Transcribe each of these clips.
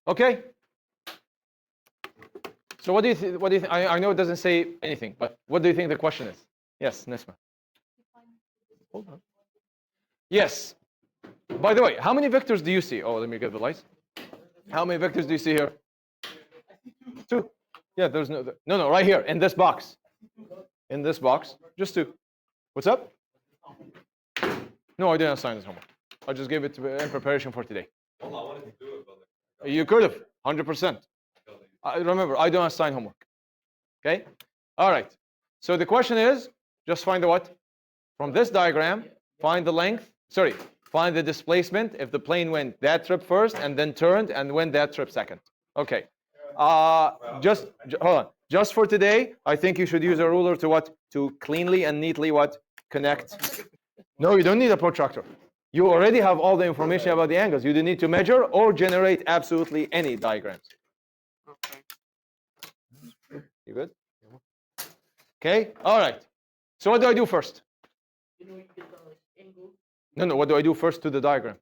Okay. So what do you think? What do you think? I know it doesn't say anything, but what do you think the question is? Yes, Nisma. Hold on. Yes. By the way, how many vectors do you see? Oh, let me get the lights. How many vectors do you see here? Two. Yeah, there's no, right here in this box. In this box, just two. What's up? No, I didn't assign this homework. I just gave it in preparation for today. Well, I wanted to do it, but You could have, 100%. Remember, I don't assign homework. Okay? All right. So the question is, just find the what? From this diagram, find the length. Sorry, find the displacement if the plane went that trip first and then turned and went that trip second. Okay. Hold on. Just for today, I think you should use a ruler to what? To cleanly and neatly what? Connect. No, you don't need a protractor. You already have all the information about the angles. You don't need to measure or generate absolutely any diagrams. Okay. You good? Okay. All right. So what do I do first? No. What do I do first to the diagram?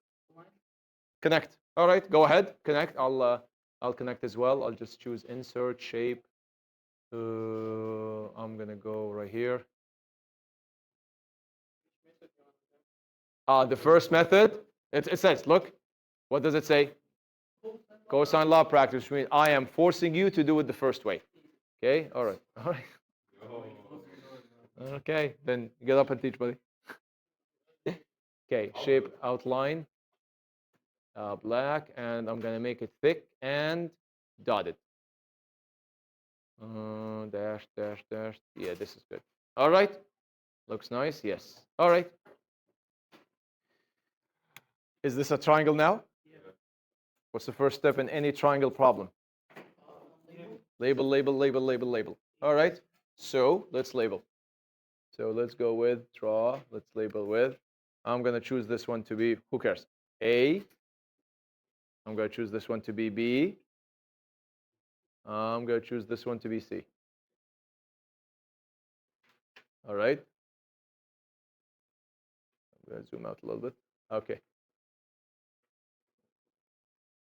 Connect. All right. Go ahead. Connect. I'll connect as well. I'll just choose insert shape. I'm gonna go right here. The first method. It says, look. What does it say? Cosine law practice, which means I am forcing you to do it the first way. Okay. All right. All right. Okay. Then get up and teach, buddy. Okay. Shape outline. Black, and I'm gonna make it thick and dotted. Dash, dash, dash. Yeah, this is good. All right. Looks nice. Yes. All right. Is this a triangle now? yeah. What's the first step in any triangle problem? Label, label, label, label, label. All right. So let's label. So let's go with draw. Let's label with. I'm gonna choose this one to be. Who cares? A. I'm gonna choose this one to be B. I'm gonna choose this one to be C. All right. I'm going to zoom out a little bit. Okay.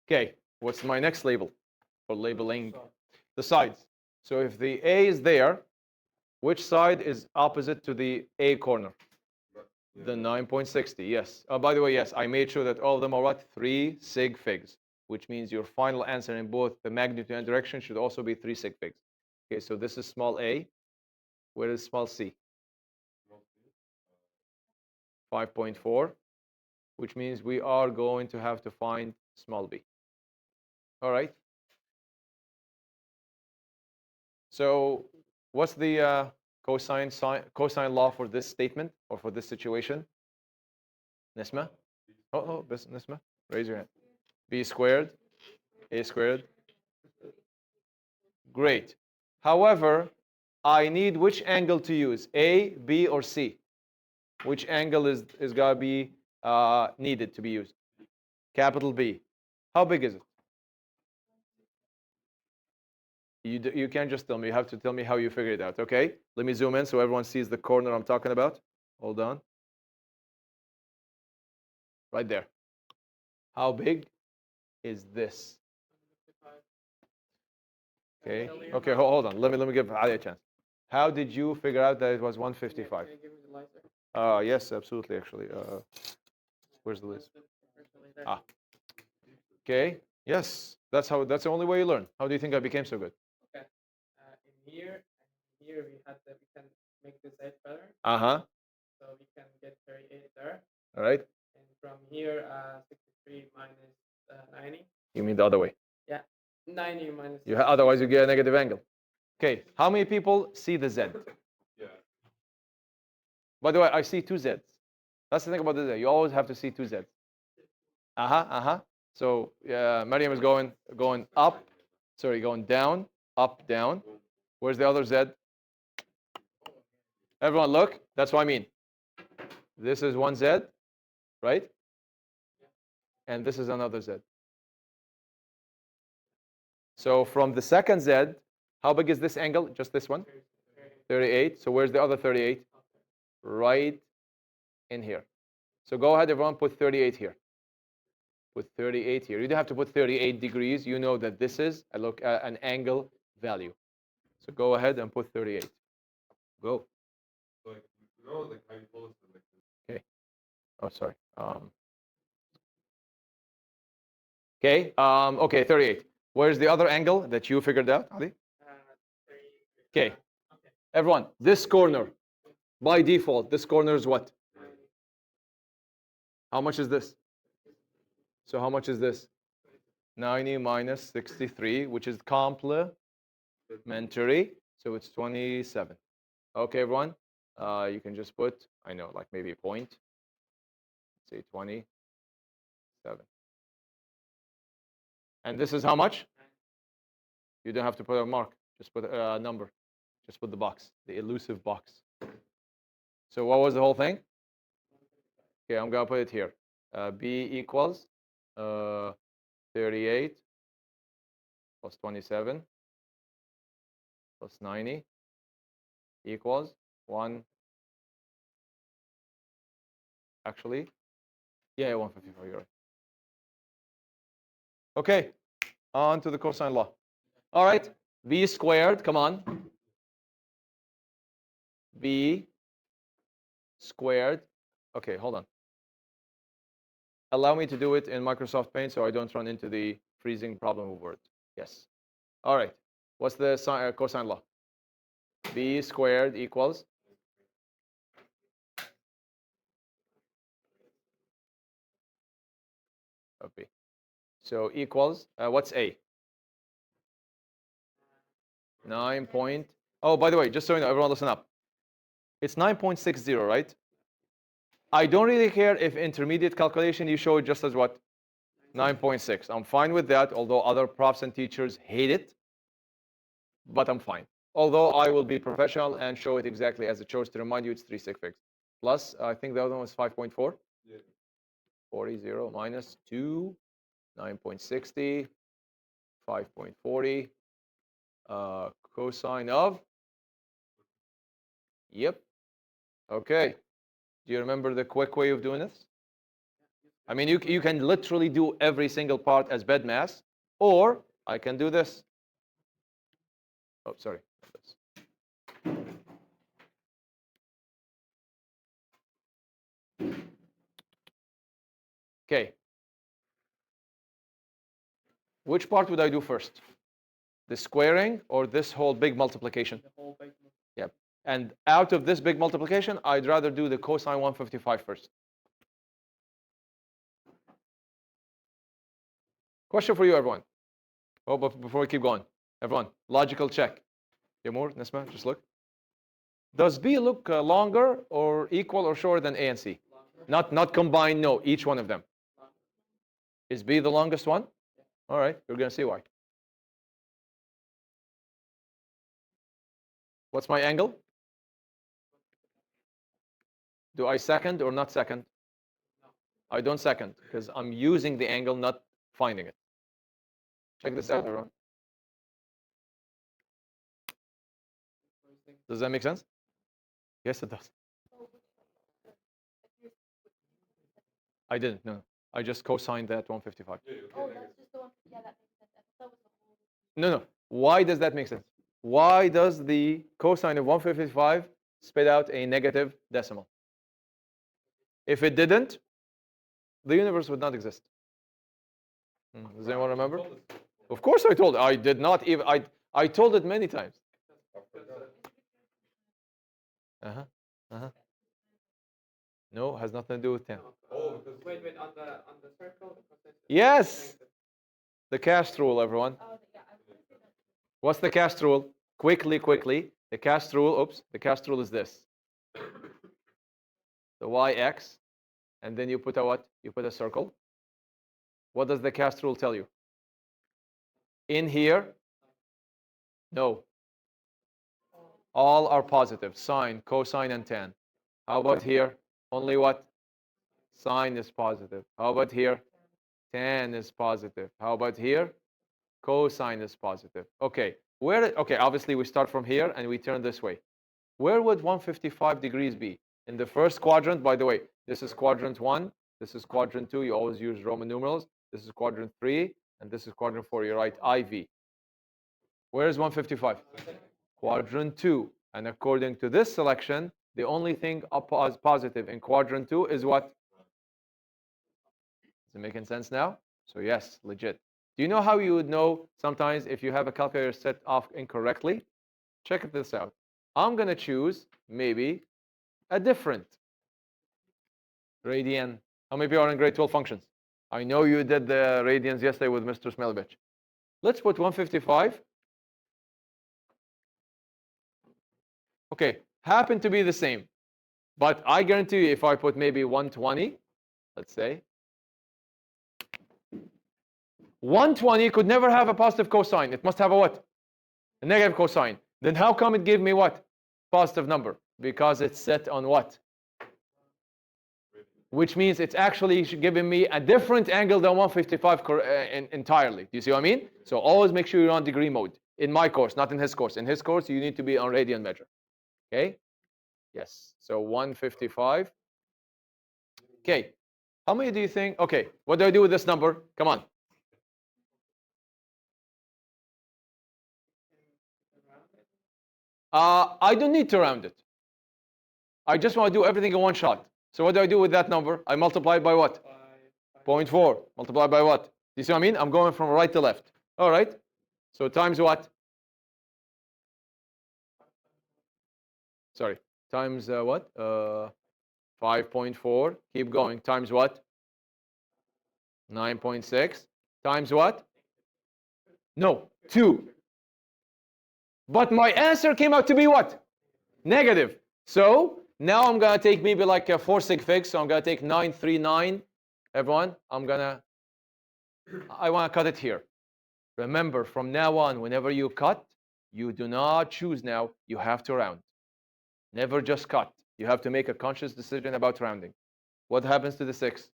Okay, what's my next label for labeling? The sides. So if the A is there, which side is opposite to the A corner? The 9.60, yes. By the way, yes, I made sure that all of them are what? 3 sig figs, which means your final answer in both the magnitude and direction should also be 3 sig figs. Okay, so this is small a. Where is small c? 5.4, which means we are going to have to find small b. All right. So what's the cosine law for this statement or for this situation? Nisma? Nisma? Raise your hand. B squared, A squared. Great. However, I need which angle to use? A, B, or C? Which angle is got to be needed to be used? Capital B. How big is it? You can't just tell me. You have to tell me how you figured it out. Okay? Let me zoom in so everyone sees the corner I'm talking about. Hold on. Right there. How big is this? Okay. Okay. Hold on. Let me give Ali a chance. How did you figure out that it was 155? Yes, absolutely. Actually, where's the list? Ah. Okay. Yes. That's the only way you learn. How do you think I became so good? Okay. In here we can make this edge better. Uh-huh. So we can get 38 there. All right. And from here, 63 minus 90. You mean the other way? Yeah. 90 minus. Otherwise, you get a negative angle. Okay. How many people see the Z? Yeah. By the way, I see 2 Zs. That's the thing about the Z. You always have to see 2 Zs. So Maryam is going up. Sorry, going down, up, down. Where's the other Z? Everyone, look. That's what I mean. This is one Z, right? And this is another Z. So from the second Z, how big is this angle? Just this one? 38. So where's the other 38? Right in here. So go ahead, everyone, put 38 here. Put 38 here. You don't have to put 38 degrees. You know that this is an angle value. So go ahead and put 38. Go. Like, you know, like how you told us to, like, Oh, sorry. Okay. Okay, 38. Where's the other angle that you figured out, Ali? 33. Okay. Everyone, this corner, by default, this corner is what? How much is this? So how much is this? 90 minus 63, which is complementary. So it's 27. Okay, everyone. You can just put, I know, like maybe a point. Say 27. And this is how much? You don't have to put a mark. Just put a number. Just put the box, the elusive box. So what was the whole thing? Okay, I'm going to put it here. B equals 38 plus 27 plus 90 equals 1. Actually, yeah, 155. You're right. Okay, on to the cosine law. All right, b squared, come on. B squared. Okay, hold on. Allow me to do it in Microsoft Paint so I don't run into the freezing problem of Word. Yes. All right. What's the cosine law? B squared equals of B. So equals, what's A? 9 point. Oh, by the way, just so you know, everyone listen up. It's 9.60, right? I don't really care if intermediate calculation you show it just as what? 9.6. I'm fine with that, although other profs and teachers hate it. But I'm fine. Although I will be professional and show it exactly as it shows to remind you it's 3 sig figs. Plus, I think the other one was 5.4. Yeah. 40, 0, minus 2, 9.60, 5.40, cosine of, yep. Okay. Do you remember the quick way of doing this? I mean, you can literally do every single part as bed mass, or I can do this. Oh, sorry. Okay. Which part would I do first? The squaring or this whole big multiplication? The whole big one. Yep. And out of this big multiplication, I'd rather do the cosine 155 first. Question for you, everyone. Oh, but before we keep going, everyone, logical check. Yamur, Nisma, just look. Does B look longer or equal or shorter than A and C? Not combined, no, each one of them. Is B the longest one? All right, you're going to see why. What's my angle? Do I second or not second? I don't second because I'm using the angle, not finding it. Check this out, everyone. Does that make sense? Yes, it does. I didn't, no. I just cosigned that 155. Oh, that's just the one. Yeah, that makes sense. I thought that was the whole. No, no. Why does that make sense? Why does the cosine of 155 spit out a negative decimal? If it didn't, the universe would not exist. Does anyone remember? Of course I told it. I did not even, I told it many times. No, has nothing to do with 10. Oh, Wait, on the circle. Yes! The cast rule, everyone. Oh, yeah, I was gonna say that. What's the cast rule? Quickly. The cast rule, the cast rule is this. The yx, and then you put a what? You put a circle. What does the cast rule tell you? In here, no. All are positive, sine, cosine, and tan. How about here? Only what? Sine is positive. How about here? Tan is positive. How about here? Cosine is positive. Okay, okay, obviously we start from here and we turn this way. Where would 155 degrees be? In the first quadrant, by the way, this is quadrant 1, this is quadrant 2, you always use Roman numerals. This is quadrant 3, and this is quadrant 4. You write IV. Where is 155? Quadrant 2. And according to this selection, the only thing positive in quadrant 2 is what? Is it making sense now? So yes, legit. Do you know how you would know sometimes if you have a calculator set off incorrectly? Check this out. I'm going to choose maybe a different radian. How many people are in grade 12 functions? I know you did the radians yesterday with Mr. Smelovich. Let's put 155. Okay, happen to be the same. But I guarantee you if I put maybe 120, let's say, 120 could never have a positive cosine. It must have a what? A negative cosine. Then how come it gave me what? Positive number. Because it's set on what? Which means it's actually giving me a different angle than 155 entirely. Do you see what I mean? So always make sure you're on degree mode. In my course, not in his course. In his course, you need to be on radian measure. Okay? Yes. So 155. Okay. How many do you think? Okay. What do I do with this number? Come on. I don't need to round it. I just want to do everything in one shot. So what do I do with that number? I multiply it by what? 0.4. Multiply by what? Do you see what I mean? I'm going from right to left. All right. So times what? Sorry. Times what? 5.4. Keep going. Times what? 9.6. Times what? No. 2. But my answer came out to be what? Negative. So now I'm going to take maybe like a 4 sig figs. So I'm going to take 939. Everyone, I want to cut it here. Remember, from now on, whenever you cut, you do not choose now. You have to round. Never just cut. You have to make a conscious decision about rounding. What happens to the 6?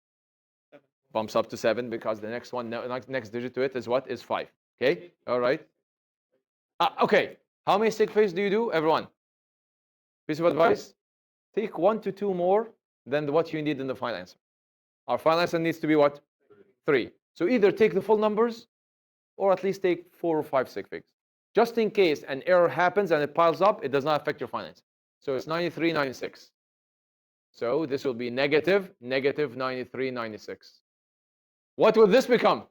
Bumps up to 7 because the next one, next digit to it is what? Is 5. Okay? All right. Okay. How many sig figs do you do? Everyone. Piece of advice. Take 1 to 2 more than what you need in the final answer. Our final answer needs to be what? 3. So either take the full numbers or at least take 4 or 5 sig figs. Just in case an error happens and it piles up, it does not affect your final answer. So it's 93, 96. So this will be negative 93, 96. What will this become?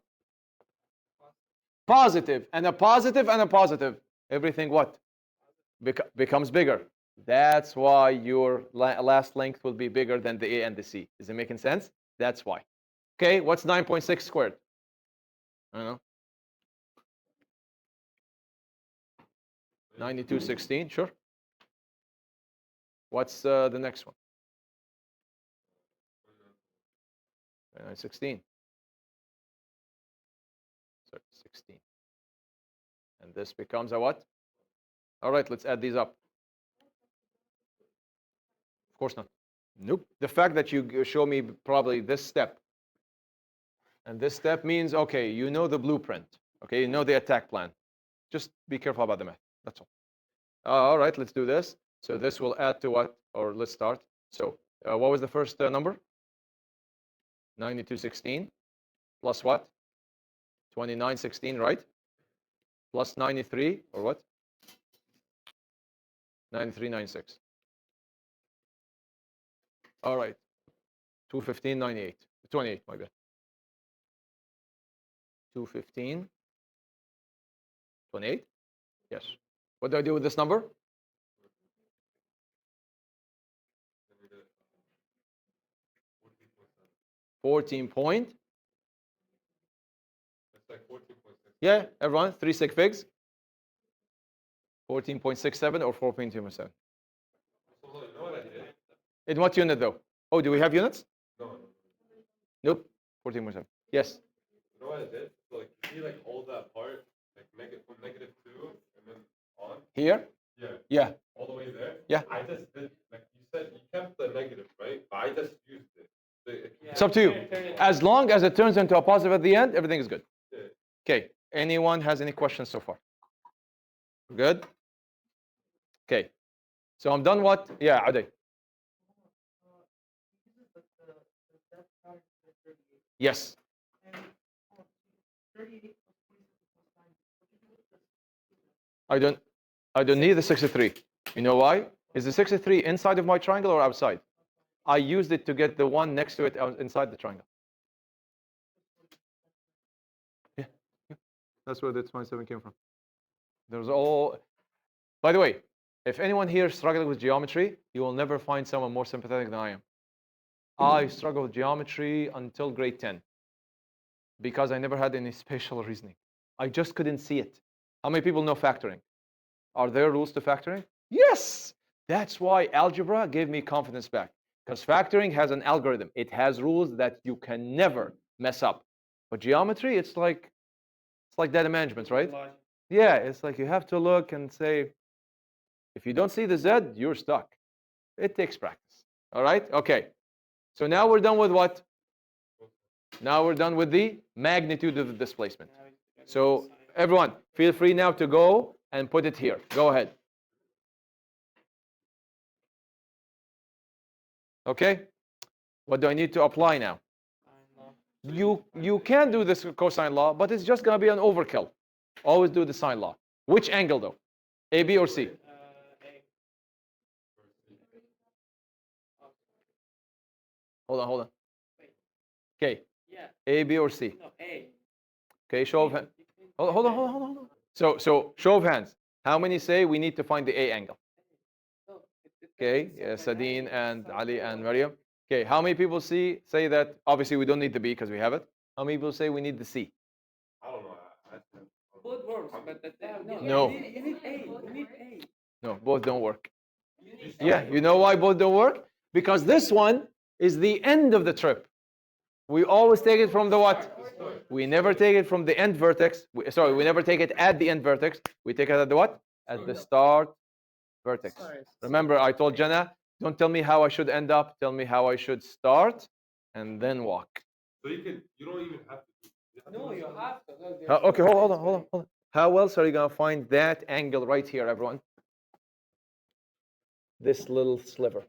Positive, and a positive, and a positive. Everything what? Becomes bigger. That's why your last length will be bigger than the A and the C. Is it making sense? That's why. Okay, what's 9.6 squared? I don't know. 9216, sure. What's the next one? 16. Sorry, 16. And this becomes a what? All right, let's add these up. Of course not. Nope. The fact that you show me probably this step, and this step means, okay, you know the blueprint. Okay, you know the attack plan. Just be careful about the math. That's all. All right, let's do this. So this will add to what? Or let's start. So what was the first number? 9216 plus what? 2916, right? Plus 93 or what? 9396. All right. 215, 98. 28, my bad. 215, 28? Yes. What do I do with this number? $14 point. It's like 14.6. Yeah, everyone, 3 sig figs. 14.67 or 4.27. So, you know what I did? In what unit though? Oh, do we have units? No. Nope. 14.7. Yes. You know what I did? So, like, you see, like, all that part, like, from -2 and then on? Here? Yeah. Yeah. All the way there? Yeah. I just did, like you said, you kept the negative, right? But I just used it. It's up to you. As long as it turns into a positive at the end, everything is good. Yeah. Okay. Anyone has any questions so far? Good? Okay. So I'm done what? Yeah, Adi. Yes. I don't need the 63. You know why? Is the 63 inside of my triangle or outside? I used it to get the one next to it inside the triangle. Yeah, that's where the 27 came from. There's all. By the way, if anyone here is struggling with geometry, you will never find someone more sympathetic than I am. I struggled with geometry until grade 10 because I never had any spatial reasoning. I just couldn't see it. How many people know factoring? Are there rules to factoring? Yes! That's why algebra gave me confidence back. Because factoring has an algorithm. It has rules that you can never mess up. But geometry, it's like data management, right? Yeah, it's like you have to look and say, if you don't see the Z, you're stuck. It takes practice. All right? Okay. So now we're done with what? Now we're done with the magnitude of the displacement. So everyone, feel free now to go and put it here. Go ahead. Okay? What do I need to apply now? You can do this cosine law, but it's just going to be an overkill. Always do the sine law. Which angle though? A, B, or C? Hold on. Okay. A, B, or C? No, A. Okay, show of hands. Hold on. So show of hands. How many say we need to find the A angle? Okay, Sadine and Ali and Maryam. Okay, how many people say that obviously we don't need the B because we have it? How many people say we need the C? I don't know. Both works, but No. You need A. You need A. No, both don't work. Yeah, you know why both don't work? Because this one is the end of the trip. We always take it from the what? We never take it from the end vertex. We never take it at the end vertex. We take it at the what? At the start vertex. Remember, I told Jenna, don't tell me how I should end up. Tell me how I should start and then walk. So you don't even have to. No, you have to. Okay, hold on. How else are you going to find that angle right here, everyone? This little sliver.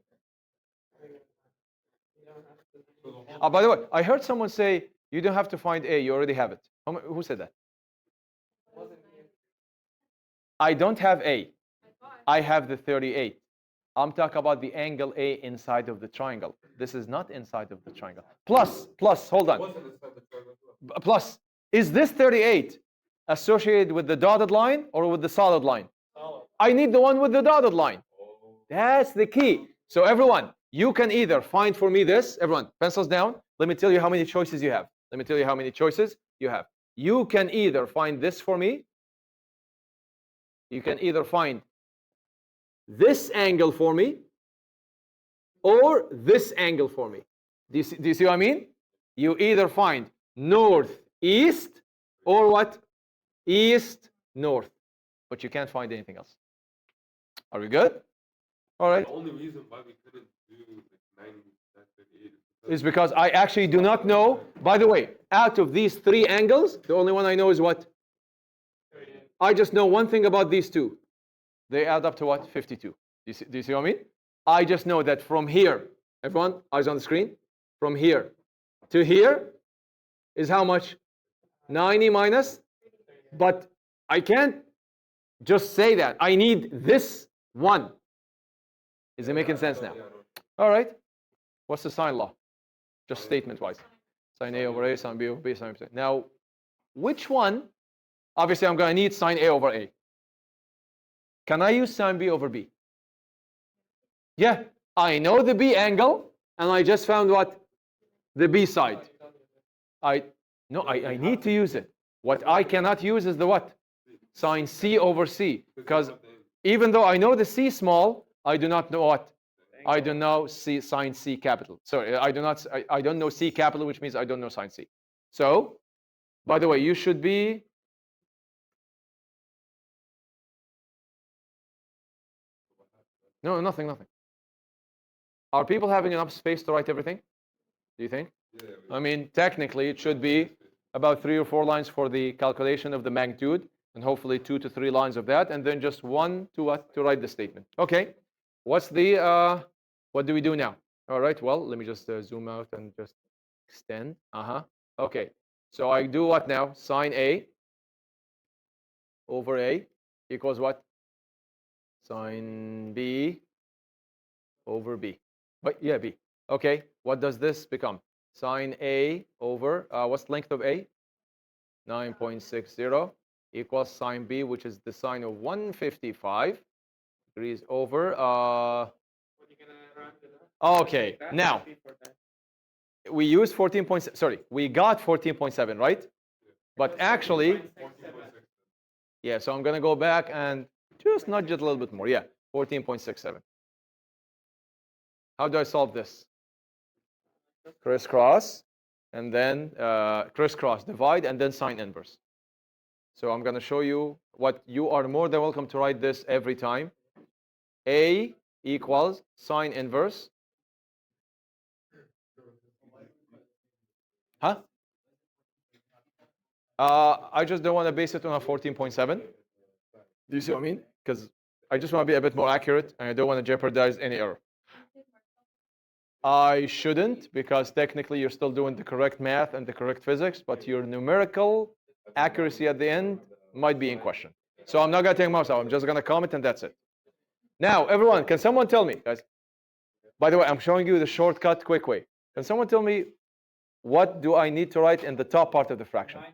By the way, I heard someone say, you don't have to find A, you already have it. Who said that? I don't have A. I have the 38. I'm talking about the angle A inside of the triangle. This is not inside of the triangle. Plus, hold on. Plus, is this 38 associated with the dotted line or with the solid line? I need the one with the dotted line. That's the key. So everyone, you can either find for me this. Everyone, pencils down. Let me tell you how many choices you have. You can either find this for me. You can either find this angle for me or this angle for me. Do you see what I mean? You either find north, east, or what? East, north. But you can't find anything else. Are we good? All right. The only reason why we couldn't do 90, 38 is because I actually do not know. By the way, out of these three angles, the only one I know is what? I just know one thing about these two. They add up to what? 52. Do you see what I mean? I just know that from here, everyone, eyes on the screen, from here to here is how much? 90 minus. But I can't just say that. I need this one. Is it making sense now? All right. What's the sine law? Just statement-wise. Sine A over A, sine B over B, sine B. Now, which one? Obviously, I'm going to need sine A over A. Can I use sine B over B? Yeah. I know the B angle, and I just found what? The B side. I need to use it. What I cannot use is the what? Sine C over C. Because even though I know the C small, I do not know what? I don't know sine C capital. Sorry, I don't know C capital, which means I don't know sine C. So, by the way, you should be nothing. Are people having enough space to write everything? Do you think? Yeah, I mean, technically, it should be about 3 or 4 lines for the calculation of the magnitude, and hopefully 2 to 3 lines of that, and then just 1 to what? To write the statement. Okay. What's the what do we do now? All right. Well, let me just zoom out and just extend. Okay. So I do what now? Sine A over A equals what? Sine B over B. But yeah, B. Okay, what does this become? Sine A over, what's the length of A? 9.60 equals sine B, which is the sine of 155 degrees over. What you gonna run to that? Okay, That now would be for that. we use 14. Sorry, we got 14.7, right? But actually, 14.67. yeah, so I'm going to go back and just nudge it a little bit more. Yeah, 14.67. How do I solve this? Crisscross, and then crisscross, divide, and then sine inverse. So I'm going to show you what you are more than welcome to write this every time. A equals sine inverse. Huh? I just don't want to base it on a 14.7. Do you see what I mean? Because I just want to be a bit more accurate, and I don't want to jeopardize any error. I shouldn't, because technically you're still doing the correct math and the correct physics, but your numerical accuracy at the end might be in question. So I'm not going to take mouse out. I'm just going to comment, and that's it. Now, everyone, can someone tell me, guys? By the way, I'm showing you the shortcut, quick way. Can someone tell me what do I need to write in the top part of the fraction? 9.60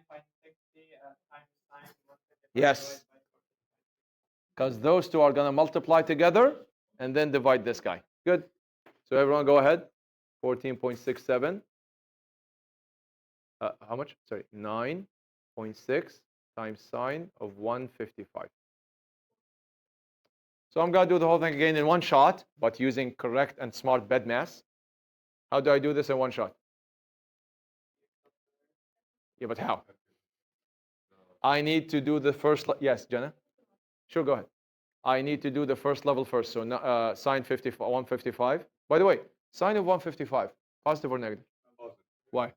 times sine 155 Yes. divided by 14. Because those two are going to multiply together and then divide this guy. Good. So everyone go ahead. 14.67. How much? Sorry, 9.6 times sine of 155. So I'm going to do the whole thing again in one shot, but using correct and smart bed mass. How do I do this in one shot? Yeah, but how? I need to do the first. Yes, Jenna? Sure, go ahead. I need to do the first level first. So sine 155. By the way, sine of 155, positive or negative? Why?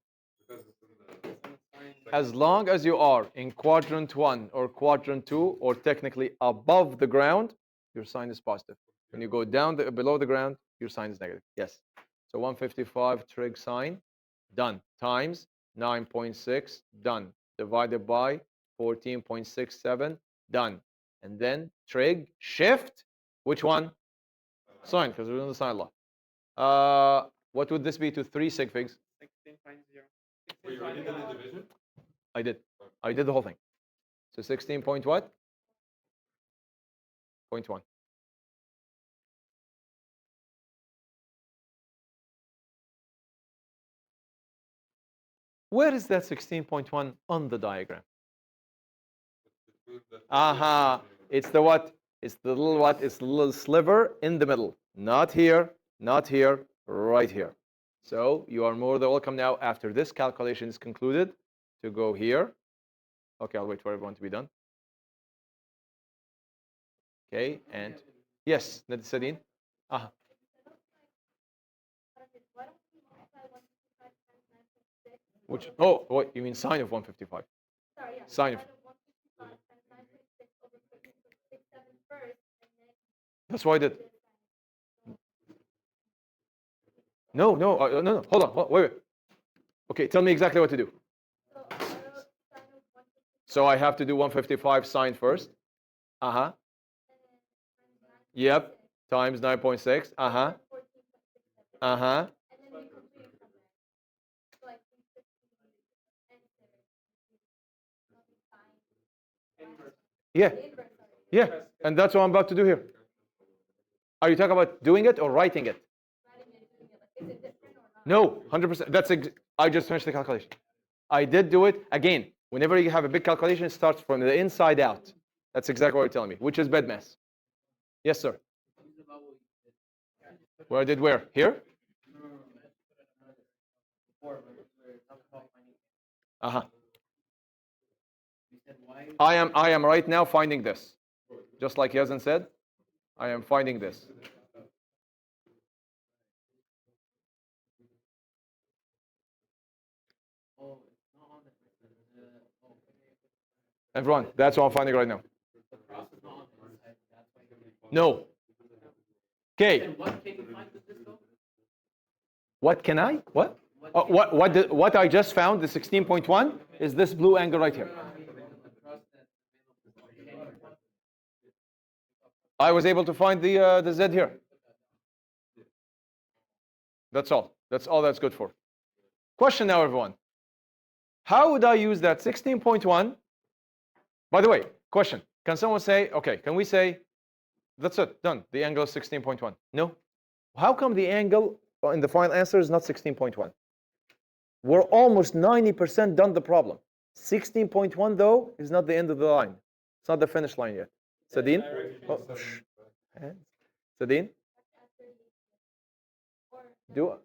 As long as you are in quadrant 1 or quadrant 2, or technically above the ground, your sign is positive. When you go down below the ground, your sign is negative. Yes. So 155 trig sine, done. Times 9.6, done. Divided by 14.67, done. And then trig, shift, which one? Sine, because we're doing the sine law. What would this be to 3 sig figs? 16.0. Wait, you already did the division? I did. I did the whole thing. So 16 point what? 0.1. Where is that 16.1 on the diagram? Aha. It's the what? It's the little what? It's the little sliver in the middle. Not here, not here, right here. So you are more than welcome now, after this calculation is concluded, to go here. Okay, I'll wait for everyone to be done. Okay, and yes, Nadine. Ah, which? Oh, what you mean sine of 155? Sorry, yeah. Sine of. 155 times 9.6 over 14.67 first, and then That's what I did. No, no, no, no. Hold on. Wait, wait. Okay, tell me exactly what to do. so I wrote sine of 155 So I have to do 155 sine first. Uh huh. and then times 9.6 Yep. Times 9.6. Uh huh. 14.67. Uh huh. And then we complete from there. So I think 15 and 7. Inverse. Yeah. Inverse, sorry. Yeah. And that's what I'm about to do here. Are you talking about doing it or writing it? Writing it, doing it. Like, is it different or not? No, 100%. That's I just finished the calculation. I did do it again. Whenever you have a big calculation, it starts from the inside out. That's exactly what you're telling me, which is bed mass. Yes, sir. Where I did where? Here? Uh-huh. I am right now finding this. Just like Yazan said, I am finding this. Everyone, that's what I'm finding right now. No. Okay. What can I? What? What I just found, the 16.1, is this blue angle right here. I was able to find the Z here. That's all. That's all that's good for. Question now, everyone. How would I use that 16.1? By the way, question. Can someone say, okay, can we say, that's it, done. The angle is 16.1. No. How come the angle in the final answer is not 16.1? We're almost 90% done the problem. 16.1 though is not the end of the line. It's not the finish line yet. Sadine? Oh, shh. Sadine? Do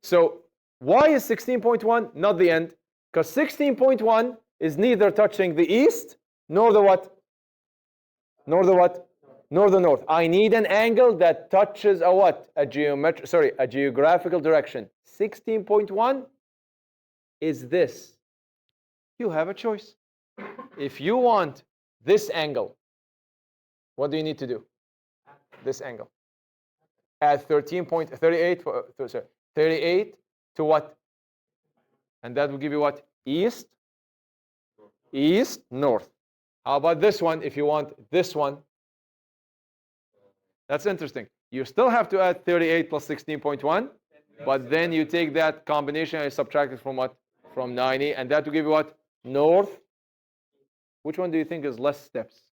so why is 16.1 not the end? Because 16.1 is neither touching the east nor the what? Nor the what? Nor the north. I need an angle that touches a what? A geographical direction. 16.1 is this. You have a choice. If you want this angle, what do you need to do? This angle. Add 38 to what? And that will give you what? East, north. How about this one if you want this one? That's interesting. You still have to add 38 plus 16.1, but then you take that combination and subtract it from what? From 90, and that will give you what? North. Which one do you think is less steps?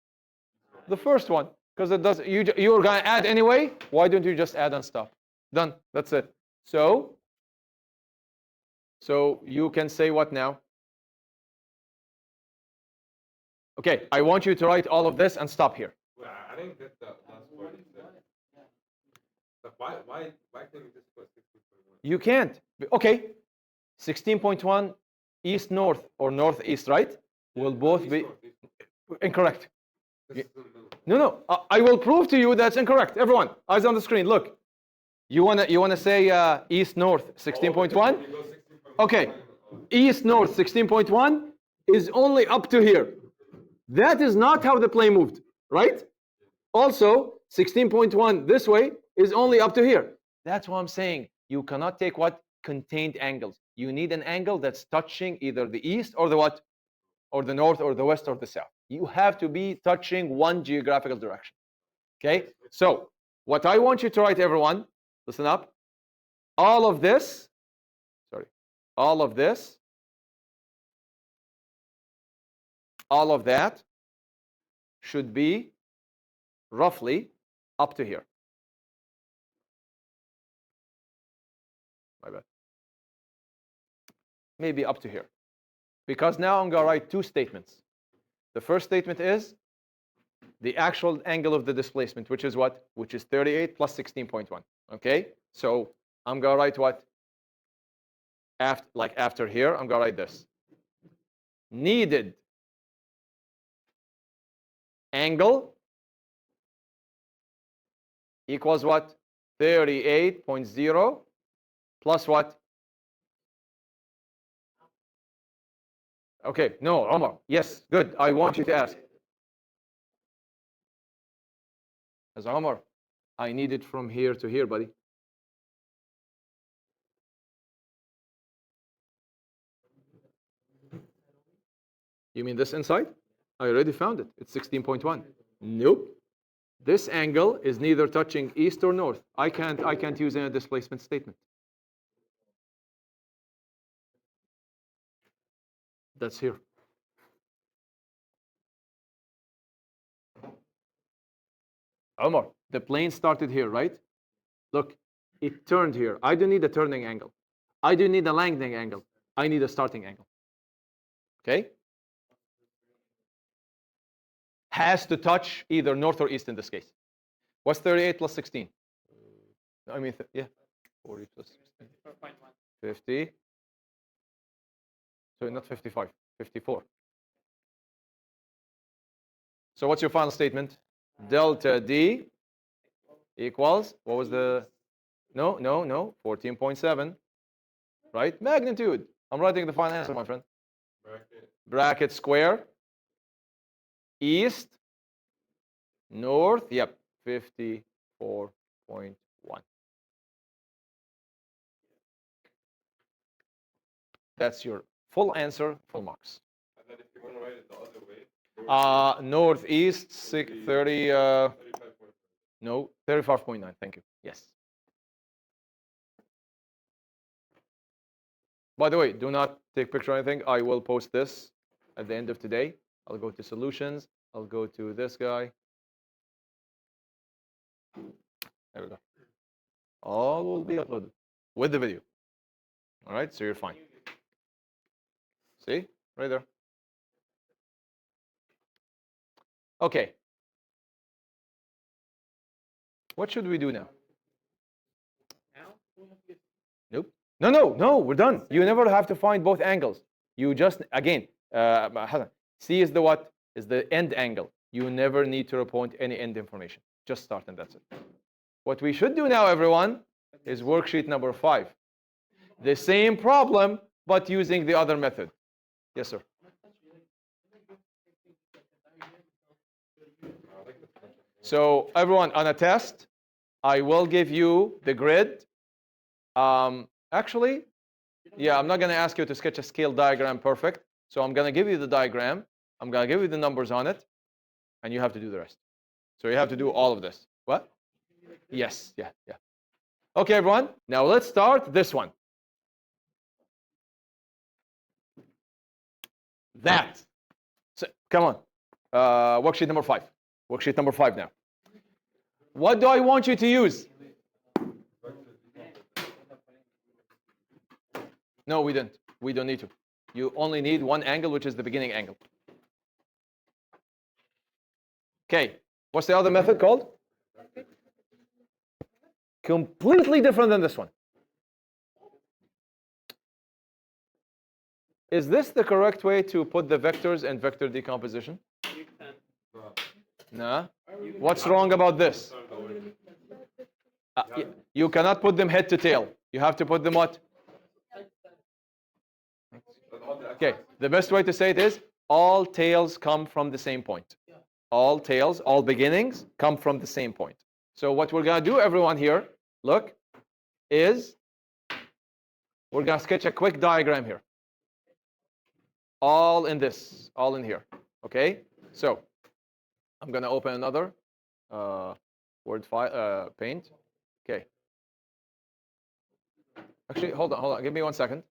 The first one, because it does. You're going to add anyway. Why don't you just add and stop? Done. That's it. So you can say what now? Okay, I want you to write all of this and stop here. Well, I didn't get the last part you said. Like, why can't you just put 16.1? You can't. Okay, 16.1 east north or northeast, right? Will both be incorrect. No. I will prove to you that's incorrect. Everyone, eyes on the screen. Look. You wanna say east north 16.1? Okay. East north 16.1 is only up to here. That is not how the plane moved, right? Also, 16.1 this way is only up to here. That's what I'm saying. You cannot take what? Contained angles. You need an angle that's touching either the east or the what? Or the north or the west or the south. You have to be touching one geographical direction. Okay? So, what I want you to write, everyone, listen up. All of this all of that should be roughly up to here. My bad. Maybe up to here. Because now I'm going to write two statements. The first statement is the actual angle of the displacement, which is what? Which is 38 plus 16.1. Okay? So I'm going to write what? After here, I'm going to write this. Needed angle equals what? 38.0 plus what? Okay, no, Omar. Yes, good. I want you to ask. As Omar, I need it from here to here, buddy. You mean this inside? I already found it. It's 16.1. Nope. This angle is neither touching east or north. I can't use any displacement statement. That's here. Omar, the plane started here, right? Look, it turned here. I don't need a turning angle. I don't need a landing angle. I need a starting angle. Okay? Has to touch either north or east in this case. What's 38 plus 16? I mean, yeah. 40 plus 16. 50. Sorry, not 55. 54. So what's your final statement? Delta D equals, what was the, no, 14.7, right? Magnitude. I'm writing the final answer, my friend. Bracket square. East, north, yep, 54.1. That's your full answer, full marks. And then if you want to write it the other way, Northeast, 30, 35 points. no, 35.9, thank you. Yes. By the way, do not take picture or anything. I will post this at the end of today. I'll go to solutions. I'll go to this guy. There we go. All will be uploaded with the video. All right, so you're fine. See, right there. Okay. What should we do now? Now? Nope. No, we're done. You never have to find both angles. You just, again, Hassan, C is the what? Is the end angle. You never need to report any end information. Just start and that's it. What we should do now, everyone, is worksheet number 5. The same problem, but using the other method. Yes, sir. So everyone, on a test, I will give you the grid. Actually, yeah, I'm not going to ask you to sketch a scale diagram perfect. So I'm going to give you the diagram. I'm going to give you the numbers on it. And you have to do the rest. So you have to do all of this. What? Yes, yeah. Okay, everyone. Now let's start this one. That. So, come on. Worksheet number 5. Worksheet number 5 now. What do I want you to use? No, we didn't. We don't need to. You only need one angle, which is the beginning angle. Okay. What's the other method called? Completely different than this one. Is this the correct way to put the vectors in vector decomposition? You can. No. What's wrong about this? You cannot put them head to tail. You have to put them what? Okay. The best way to say it is all tails come from the same point. All tails, all beginnings come from the same point. So what we're going to do, everyone here, look, is we're going to sketch a quick diagram here. All in this, all in here. Okay? So I'm going to open another Word file, Paint. Okay. Actually, hold on. Give me 1 second.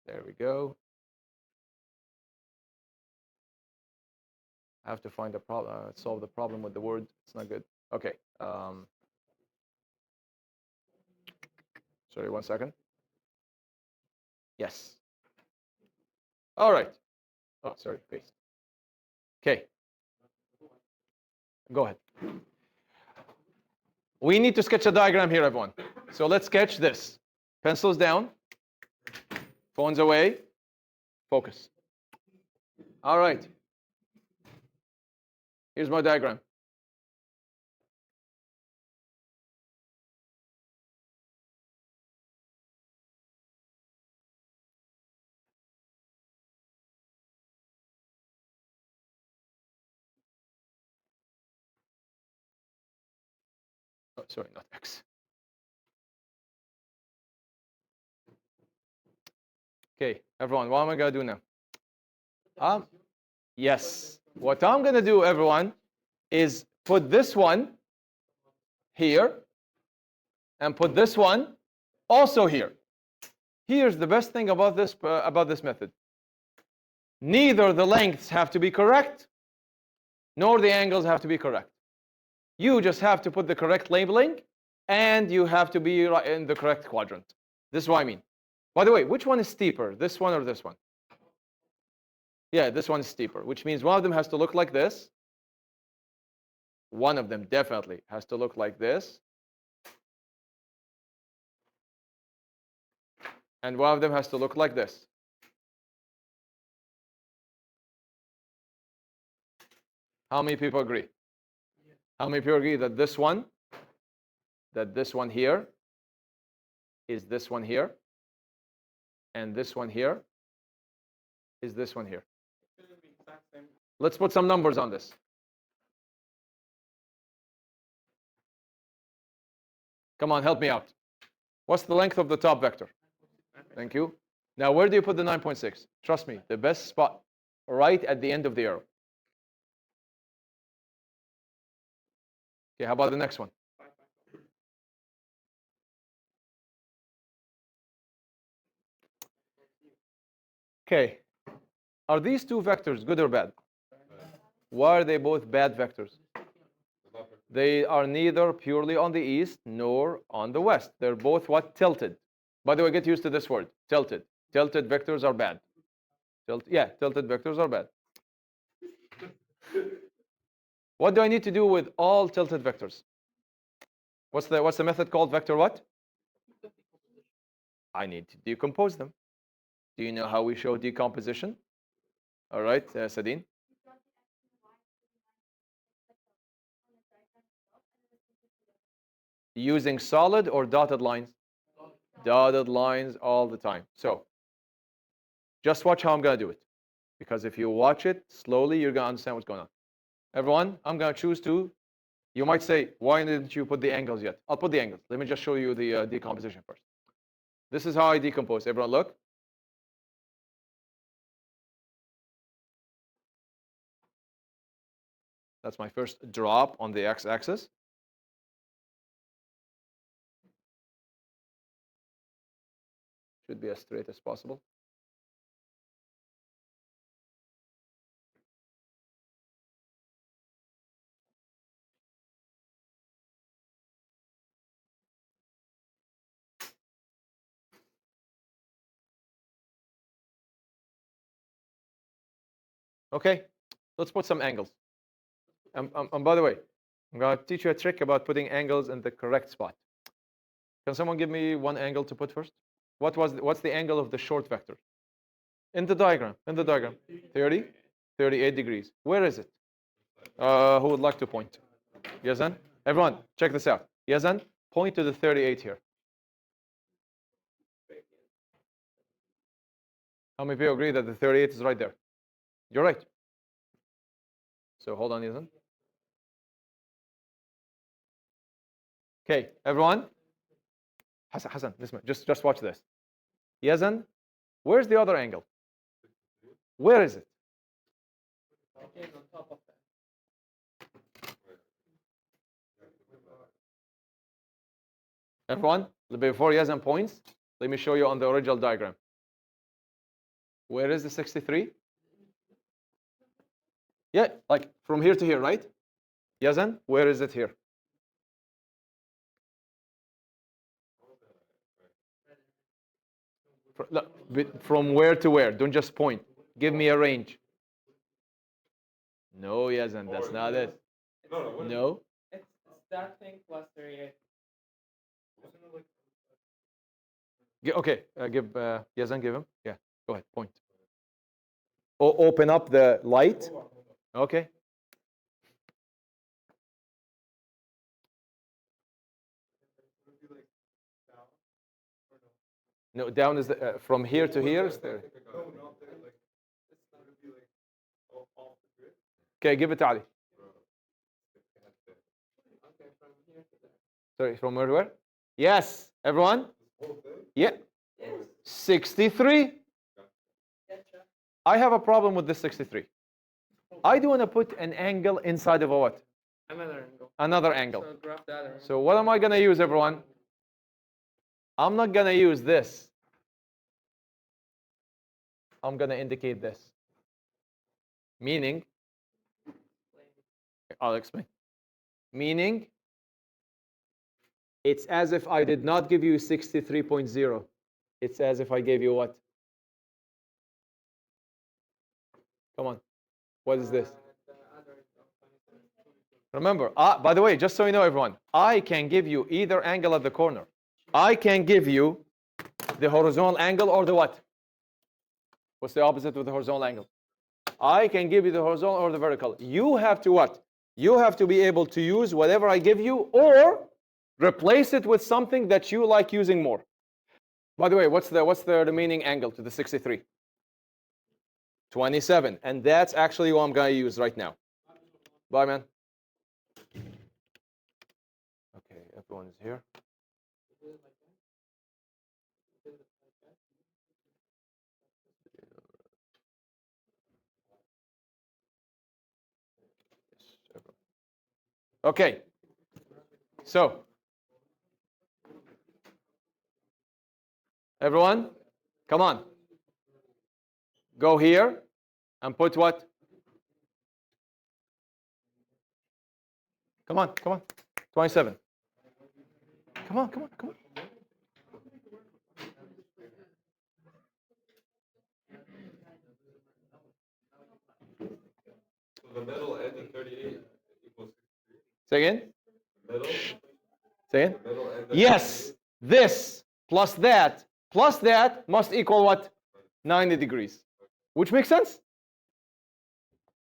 There we go. I have to find a problem, solve the problem with the word. It's not good. Okay. Sorry, 1 second. Yes. All right. Oh, sorry, paste. Okay. Go ahead. We need to sketch a diagram here, everyone. So let's sketch this. Pencils down. Phones away. Focus. All right. Here's my diagram. Oh, sorry, not X. Okay, everyone, what am I going to do now? Yes. What I'm going to do, everyone, is put this one here and put this one also here. Here's the best thing about this method. Neither the lengths have to be correct, nor the angles have to be correct. You just have to put the correct labeling, and you have to be in the correct quadrant. This is what I mean. By the way, which one is steeper, this one or this one? Yeah, this one is steeper, which means one of them has to look like this. One of them definitely has to look like this. And one of them has to look like this. How many people agree? How many people agree that this one here is this one here, and this one here is this one here? Let's put some numbers on this. Come on, help me out. What's the length of the top vector? Thank you. Now, where do you put the 9.6? Trust me, the best spot, right at the end of the arrow. Okay, how about the next one? Okay, are these two vectors good or bad? Why are they both bad vectors? They are neither purely on the east nor on the west. They're both what? Tilted. By the way, get used to this word, tilted. Tilted vectors are bad. Tilted vectors are bad. What do I need to do with all tilted vectors? What's the method called? Vector what? I need to decompose them. Do you know how we show decomposition? All right, Sadine. Using solid or dotted lines? Dotted lines all the time. So just watch how I'm going to do it. Because if you watch it slowly, you're going to understand what's going on. Everyone, I'm going to choose to. You might say, why didn't you put the angles yet? I'll put the angles. Let me just show you the decomposition first. This is how I decompose. Everyone look. That's my first drop on the x-axis. Should be as straight as possible. Okay, let's put some angles. And by the way, I'm going to teach you a trick about putting angles in the correct spot. Can someone give me one angle to put first? What's the angle of the short vector? In the diagram. 30, 38 degrees. Where is it? Who would like to point? Yazan? Everyone, check this out. Yazan, point to the 38 here. How many people agree that the 38 is right there? You're right. So hold on, Yazan. Okay, everyone. Hassan, listen, just watch this. Yazan, where's the other angle? Where is it? Again, on top of that. Everyone, before Yazan points, let me show you on the original diagram. Where is the 63? Yeah, like from here to here, right? Yazan, where is it here? From where to where? Don't just point. Give me a range. No, Yazan, that's not it. No. It's that thing plus 38. Okay, give Yazan, give him. Yeah, go ahead, point. Open up the light. Okay. No, down is from here to here. Is there? Okay, give it to Ali. Sorry, from where to where? Yes, everyone? Yeah. 63. I have a problem with this 63. I do want to put an angle inside of a what? Another angle. Another angle. So graph the other. So what am I going to use, everyone? I'm not going to use this. I'm going to indicate this. Meaning, I'll explain. Meaning, it's as if I did not give you 63.0. It's as if I gave you what? Come on. What is this? Remember, by the way, just so you know, everyone, I can give you either angle at the corner. I can give you the horizontal angle or the what? What's the opposite of the horizontal angle? I can give you the horizontal or the vertical. You have to what? You have to be able to use whatever I give you or replace it with something that you like using more. By the way, what's the remaining angle to the 63? 27. And that's actually what I'm going to use right now. Bye, man. Okay, everyone is here. Okay. So, everyone, come on. Go here and put what? Come on, come on. 27. Come on, come on, come on. So the middle end of 38 equals 63. Say again? Middle, Say again? the middle end of Yes, this plus that must equal what? 90 degrees. Which makes sense?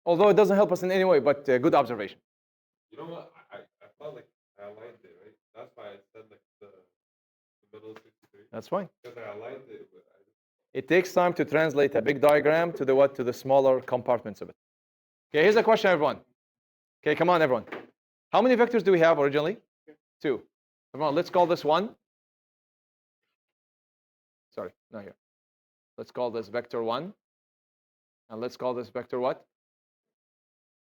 Although it doesn't help us in any way, but good observation. You know what? I felt like I aligned it, right? That's why I said like the middle 63. That's fine. Because I aligned it with. It takes time to translate a big diagram to the what? To the smaller compartments of it. Okay, here's a question, everyone. Okay, come on, everyone. How many vectors do we have originally? 2. Everyone, let's call this 1. Sorry, not here. Let's call this vector 1. And let's call this vector what?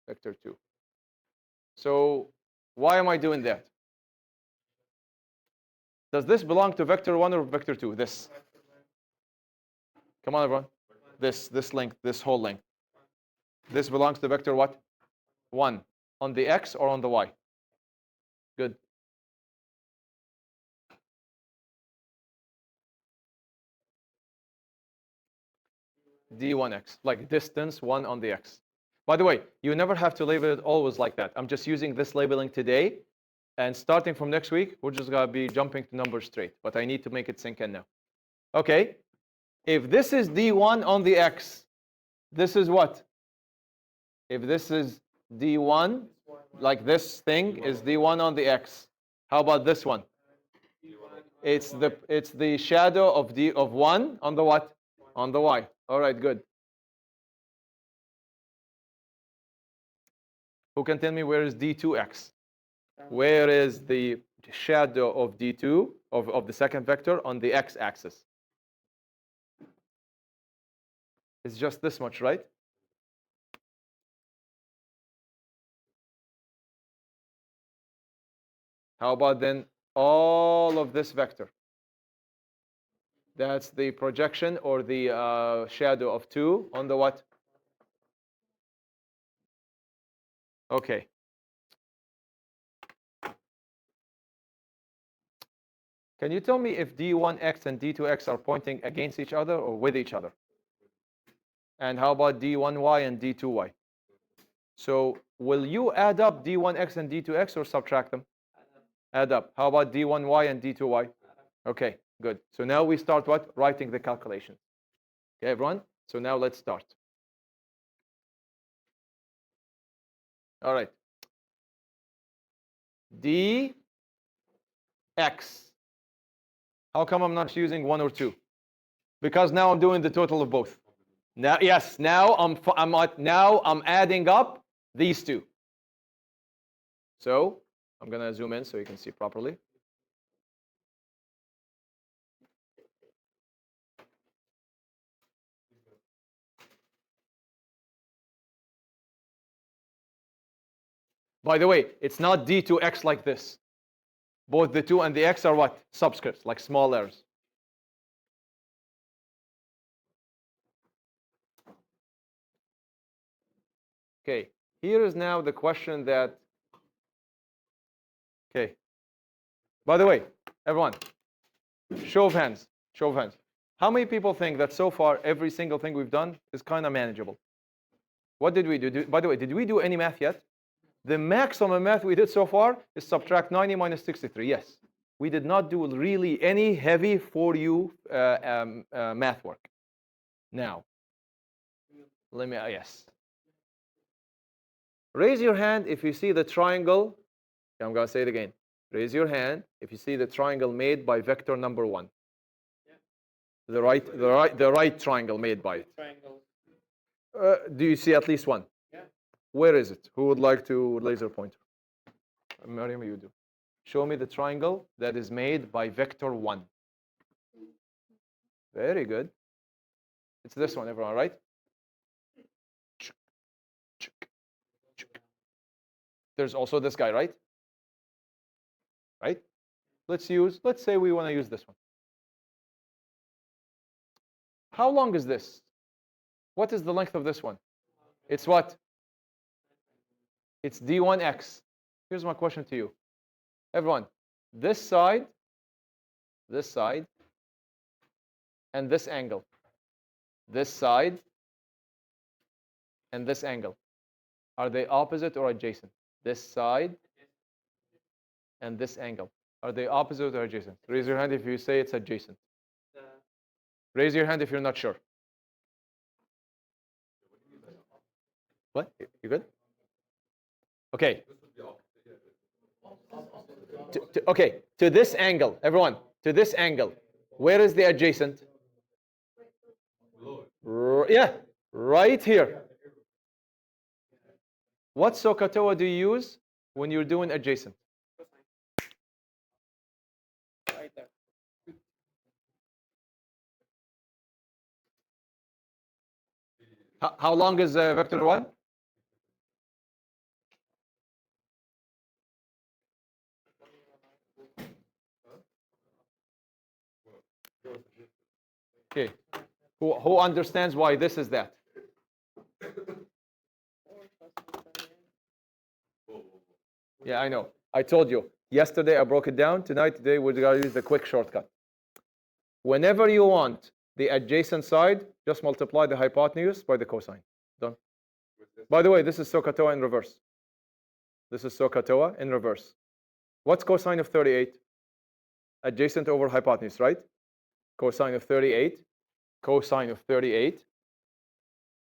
Vector 2. So why am I doing that? Does this belong to vector 1 or vector 2? This. Come on, everyone. This length, this whole length. This belongs to vector what? 1. On the x or on the y? Good. D1x, like distance 1 on the x. By the way, you never have to label it always like that. I'm just using this labeling today. And starting from next week, we're just going to be jumping to numbers straight. But I need to make it sink in now. Okay. If this is D1 on the x, this is what? If this is D1, like this thing is D1 on the x. How about this one? It's the shadow of 1 on the what? On the y. All right, good. Who can tell me where is D2x? Where is the shadow of D2, of the second vector, on the x-axis? It's just this much, right? How about then all of this vector? That's the projection or the shadow of 2 on the what? Okay. Can you tell me if D1x and D2x are pointing against each other or with each other? And how about D1y and D2y? So will you add up D1x and D2x or subtract them? Add up. How about D1y and D2y? Okay, good. So now we start what? Writing the calculation. Okay, everyone? So now let's start. All right. Dx. How come I'm not using 1 or 2? Because now I'm doing the total of both. Now, yes, now I'm adding up these two. So I'm gonna zoom in so you can see properly. By the way, it's not D2x like this. Both the 2 and the x are what? Subscripts, like small letters. Okay, here is now the question that, okay. By the way, everyone, show of hands, show of hands. How many people think that so far every single thing we've done is kind of manageable? What did we do? By the way, did we do any math yet? The maximum math we did so far is subtract 90 minus 63. Yes. We did not do really any heavy for you math work. Now, let me, yes. Raise your hand if you see the triangle. Okay, I'm going to say it again. Raise your hand if you see the triangle made by vector number 1. Yeah. The right triangle made by it. Triangle. Do you see at least one? Yeah. Where is it? Who would like to laser pointer? Mariam, you do. Show me the triangle that is made by vector 1. Very good. It's this one, everyone, right? There's also this guy, right? Right? Let's say we want to use this one. How long is this? What is the length of this one? It's what? It's D1x. Here's my question to you. Everyone, this side, and this angle. This side and this angle. Are they opposite or adjacent? This side and this angle. Are they opposite or adjacent? Raise your hand if you say it's adjacent. Raise your hand if you're not sure. What? You good? Okay. Okay, to this angle, everyone, to this angle. Where is the adjacent? Yeah, right here. What SOHCAHTOA do you use when you're doing adjacent? Right there. How long is vector 1? Okay. Who understands why this is that? Yeah, I know. I told you. Yesterday I broke it down. Today we're going to use the quick shortcut. Whenever you want the adjacent side, just multiply the hypotenuse by the cosine. Done. By the way, this is SOHCAHTOA in reverse. This is SOHCAHTOA in reverse. What's cosine of 38? Adjacent over hypotenuse, right? Cosine of 38. Cosine of 38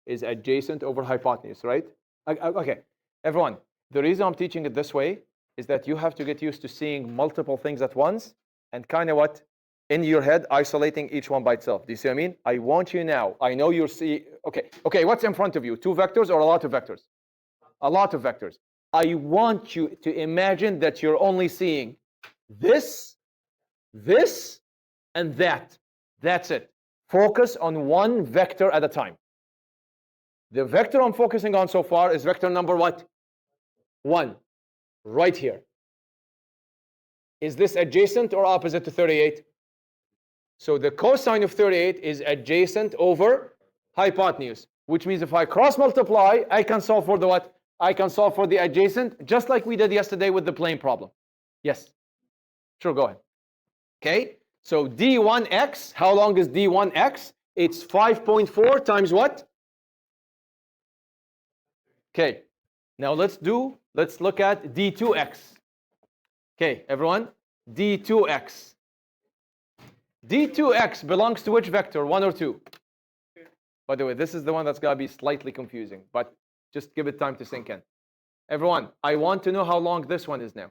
is adjacent over hypotenuse, right? Okay, everyone, the reason I'm teaching it this way is that you have to get used to seeing multiple things at once and kind of what? In your head, isolating each one by itself. Do you see what I mean? I want you now. I know you'll see. Okay, what's in front of you? 2 vectors or a lot of vectors? A lot of vectors. I want you to imagine that you're only seeing this, and that. That's it. Focus on one vector at a time. The vector I'm focusing on so far is vector number what? 1. Right here. Is this adjacent or opposite to 38? So the cosine of 38 is adjacent over hypotenuse, which means if I cross multiply, I can solve for the what? I can solve for the adjacent, just like we did yesterday with the plane problem. Yes? Sure, go ahead. Okay, so D1x, how long is D1x? It's 5.4 times what? Okay, now let's look at D2x. Okay, everyone, D2x. D2x belongs to which vector, 1 or 2? By the way, this is the one that's going to be slightly confusing, but just give it time to sink in. Everyone, I want to know how long this one is now.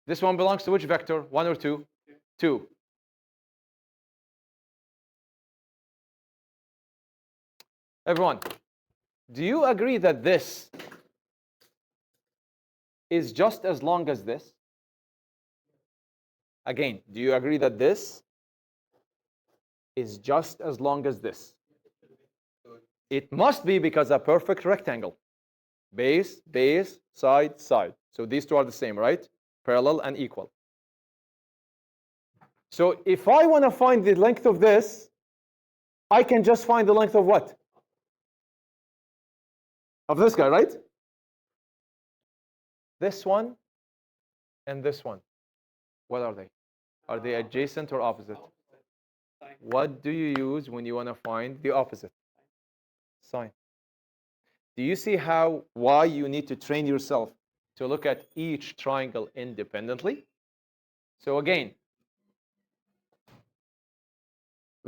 This one belongs to which vector, 1 or 2? 2. Everyone, do you agree that this is just as long as this? Again, do you agree that this is just as long as this? It must be because a perfect rectangle. Base, base, side, side. So these two are the same, right? Parallel and equal. So if I want to find the length of this, I can just find the length of what? Of this guy, right? This one and this one. What are they? Are they adjacent or opposite? What do you use when you want to find the opposite? Sine. Do you see why you need to train yourself to look at each triangle independently? So again,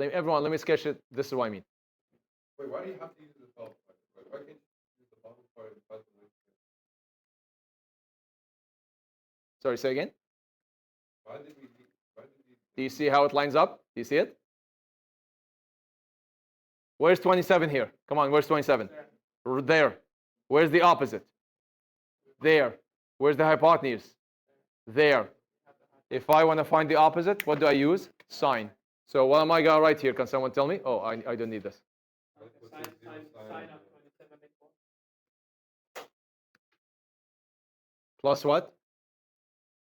everyone, let me sketch it. This is what I mean. Wait, why do you have to use the top part? Why can't you use the bottom part and cut the length? Sorry, say again. Why did we Do you see how it lines up? Do you see it? Where's 27 here? Come on, where's 27? There. Where's the opposite? There. Where's the hypotenuse? There. If I want to find the opposite, what do I use? Sine. So what am I going to write here? Can someone tell me? Oh, I don't need this. Sine of 27 equals. Plus what?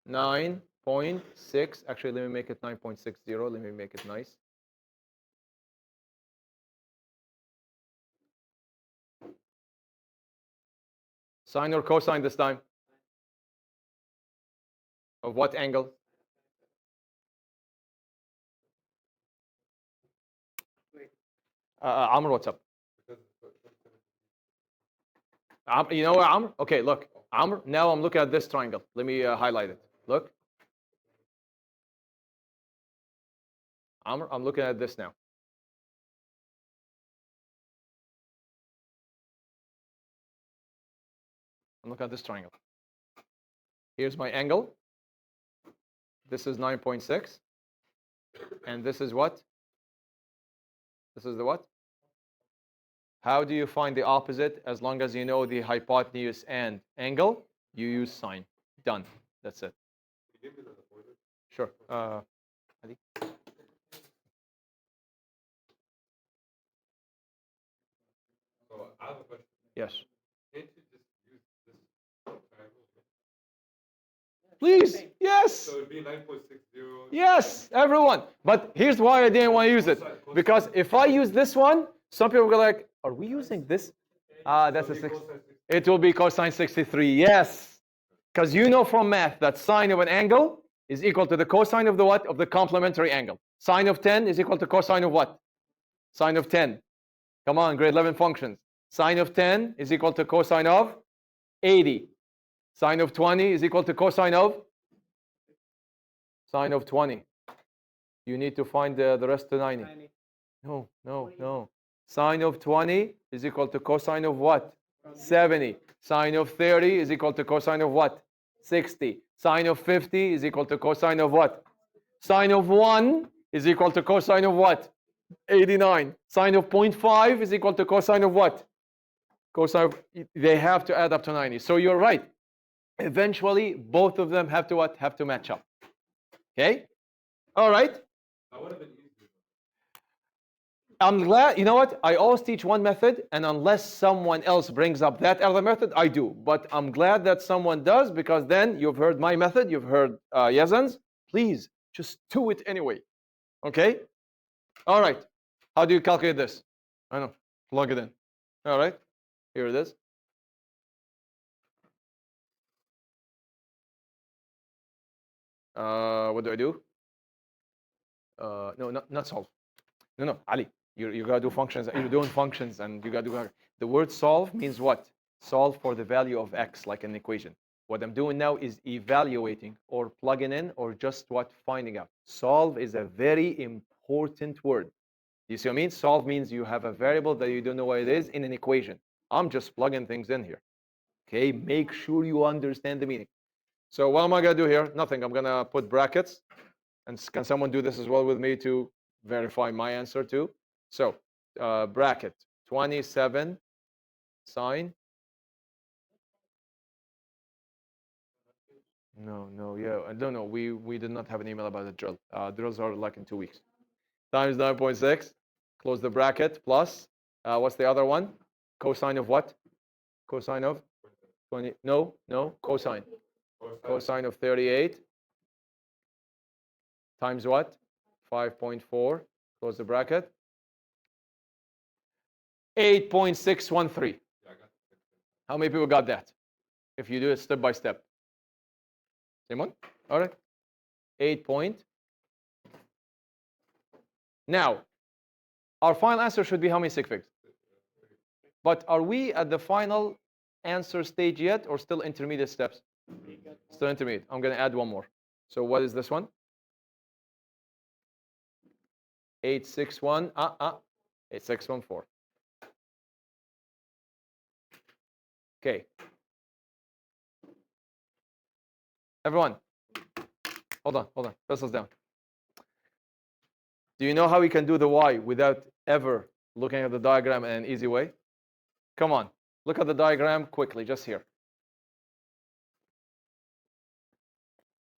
9.6. Actually, let me make it 9.60. Let me make it nice. Sine or cosine this time? Of what angle? Amr, what's up? You know what, Amr? Okay, look. Amr, now I'm looking at this triangle. Let me highlight it. Look. Amr, I'm looking at this now. I'm looking at this triangle. Here's my angle. This is 9.6. And this is what? This is the what? How do you find the opposite? As long as you know the hypotenuse and angle, you use sine. Done. That's it. Sure. Ali? So I have a question. Yes. Can't you just use this triangle? Please. Yes. So it'd be 9.60. Yes, everyone. But here's why I didn't want to use it. Because if I use this one, some people will go like, are we using this? That's a 6. It will be cosine 63. Yes. Because you know from math that sine of an angle is equal to the cosine of the what? Of the complementary angle. Sine of 10 is equal to cosine of what? Sine of 10. Come on, grade 11 functions. Sine of 10 is equal to cosine of 80. Sine of 20 is equal to cosine of sine of 20. You need to find the rest to 90. 90. No, no, no. Sine of 20 is equal to cosine of what? 70. Sine of 30 is equal to cosine of what? 60. Sine of 50 is equal to cosine of what? Sine of 1 is equal to cosine of what? 89. Sine of 0.5 is equal to cosine of what? Cosine of, they have to add up to 90. So you're right. Eventually, both of them have to what? Have to match up. Okay? All right. That would have been easier. I'm glad, you know what? I always teach one method, and unless someone else brings up that other method, I do. But I'm glad that someone does, because then you've heard my method, you've heard Yazan's. Please, just do it anyway. Okay? All right. How do you calculate this? I know. Plug it in. All right. Here it is. What do I do? No, not solve. No, Ali. You gotta do functions. You're doing functions, and you gotta do. The word solve means what? Solve for the value of x, like an equation. What I'm doing now is evaluating or plugging in or just what? Finding out. Solve is a very important word. You see what I mean? Solve means you have a variable that you don't know what it is in an equation. I'm just plugging things in here. Okay, make sure you understand the meaning. So what am I gonna do here? Nothing. I'm gonna put brackets. And can someone do this as well with me to verify my answer too? So bracket 27 sine. No, yeah, I don't know. We did not have an email about the drill. Drills are like in 2 weeks. Times 9.6. Close the bracket plus what's the other one? Cosine of what? Cosine of 20. No, cosine. Cosine of 38 times what? 5.4. Close the bracket. 8.613. How many people got that? If you do it step by step. Same one? All right. 8 point. Now, our final answer should be how many sig figs? But are we at the final answer stage yet, or still intermediate steps? Still intermediate. I'm going to add one more. So what is this one? 861. 8614. Okay. Everyone, hold on. Pencils down. Do you know how we can do the y without ever looking at the diagram in an easy way? Come on, look at the diagram quickly, just here.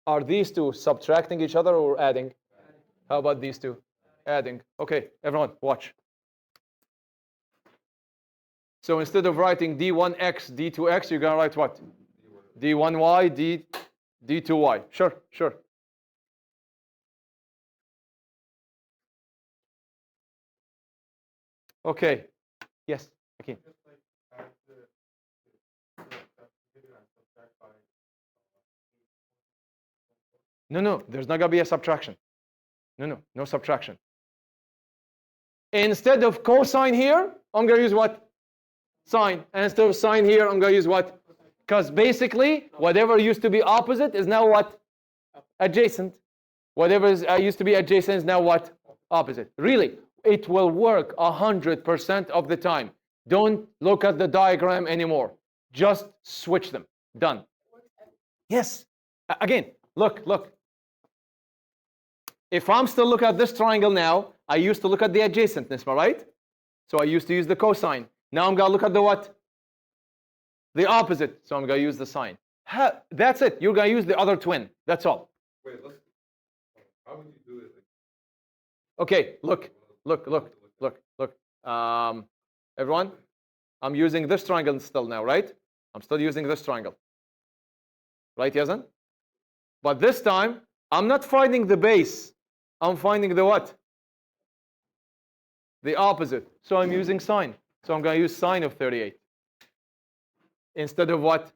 Are these two subtracting each other or adding? How about these two? Adding. Okay, everyone, watch. So instead of writing d1x, d2x, you're going to write what? d1y, d2y. Sure, sure. Okay. Yes, Hakeem. No, there's not going to be a subtraction. No subtraction. Instead of cosine here, I'm going to use what? Sine. And instead of sine here, I'm going to use what? Because basically, whatever used to be opposite is now what? Adjacent. Whatever used to be adjacent is now what? Opposite. Really, it will work 100% of the time. Don't look at the diagram anymore. Just switch them. Done. Yes. Again, look. If I'm still looking at this triangle now, I used to look at the adjacent, Nisma, right? So I used to use the cosine. Now I'm going to look at the what? The opposite. So I'm going to use the sine. That's it. You're going to use the other twin. That's all. Wait, how would you do it? Okay, look. Everyone, I'm using this triangle still now, right? I'm still using this triangle. Right, Yazan? But this time, I'm not finding the base. I'm finding the what? The opposite. So I'm using sine. So I'm going to use sine of 38. Instead of what?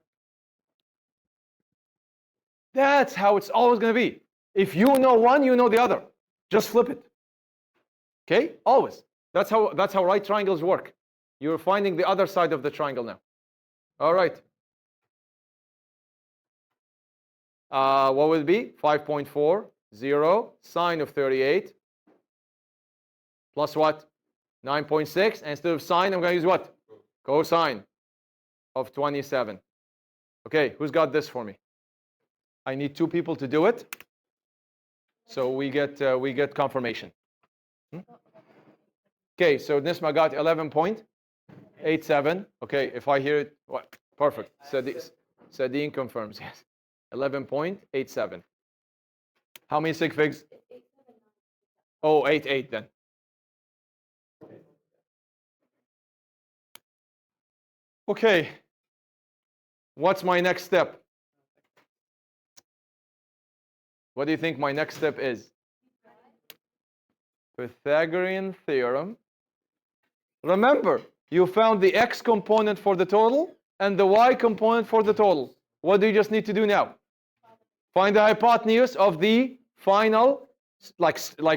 That's how it's always going to be. If you know one, you know the other. Just flip it. Okay? Always. That's how right triangles work. You're finding the other side of the triangle now. All right. What will it be? 5.40 sine of 38 plus what? 9.6. And instead of sine, I'm going to use what? Cosine of 27. Okay, who's got this for me? I need 2 people to do it. So we get confirmation. Okay, so Nisma got 11.87. Okay, if I hear it, what? Perfect. Sadine confirms, yes. 11.87. How many sig figs? Oh, 8 then. Okay. What's my next step? What do you think my next step is? Pythagorean theorem. Remember, you found the x component for the total and the y component for the total. What do you just need to do now? Find the hypotenuse of the final,